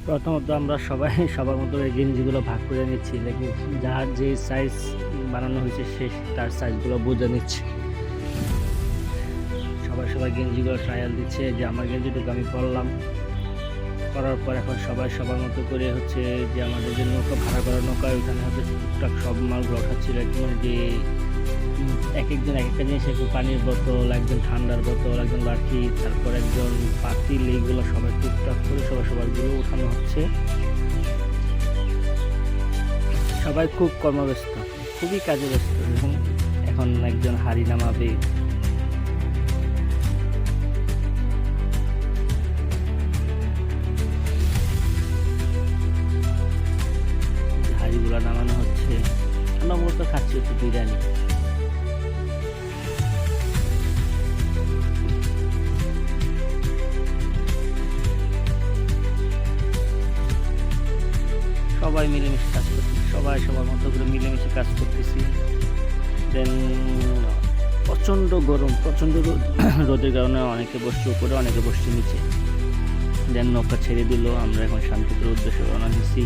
প্রথমত আমরা সবাই সবার মতো এই গেঞ্জিগুলো ভাগ করে নিচ্ছি, লেকিন যার যে সাইজ বানানো হয়েছে সে তার সাইজগুলো বুঝে নিচ্ছে। সবাই গেঞ্জিগুলো ট্রায়াল দিচ্ছে, যে আমার গেঞ্জিটুকু আমি পরলাম, করার পর এখন সবাই সবার মতো করে হচ্ছে যে আমাদের যে নৌকা ভাড়া করা নৌকা, ওইখানে হচ্ছে টুকটাক সব মালগুলো ওঠাচ্ছিল। একদম যে একজন এক একটা জিনিস, একটু পানির বোতল, একজন ঠান্ডার বোতল, একজন লাঠি, তারপর একজন পাতিল, এইগুলো সবাই টুকটাক করে সবাইগুলো উঠানো হচ্ছে। সবাই খুব কর্মব্যস্ত, খুবই কাজে ব্যস্ত। এবং এখন একজন হাড়ি নামাবে, হাড়িগুলো নামানো হচ্ছে। আমরা মূলত খাচ্ছি হচ্ছে বিরিয়ানি। সবাই মিলেমিশে কাজ করতেছি, সবাই সবার মতো করে মিলেমিশে কাজ করতেছি। দেন প্রচণ্ড গরম, প্রচণ্ড রোদের কারণে অনেকে বসছে উপরে, অনেকে বসছে নিচে। দেন নৌকা ছেড়ে দিল, আমরা এখন শান্তিপুরের উদ্দেশ্যে রওনা দিচ্ছি।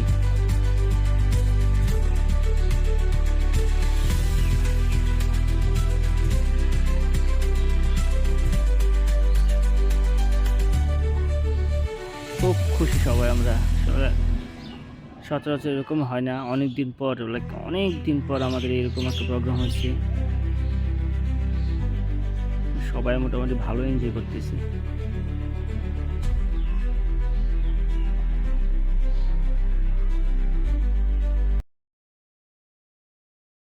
খুব খুশি সবাই আমরা। সচরাচর এরকম হয় না, অনেক দিন পর আমাদের এরকম একটা প্রোগ্রাম হচ্ছে। সবাই মোটামুটি ভালো এনজয় করতেছি।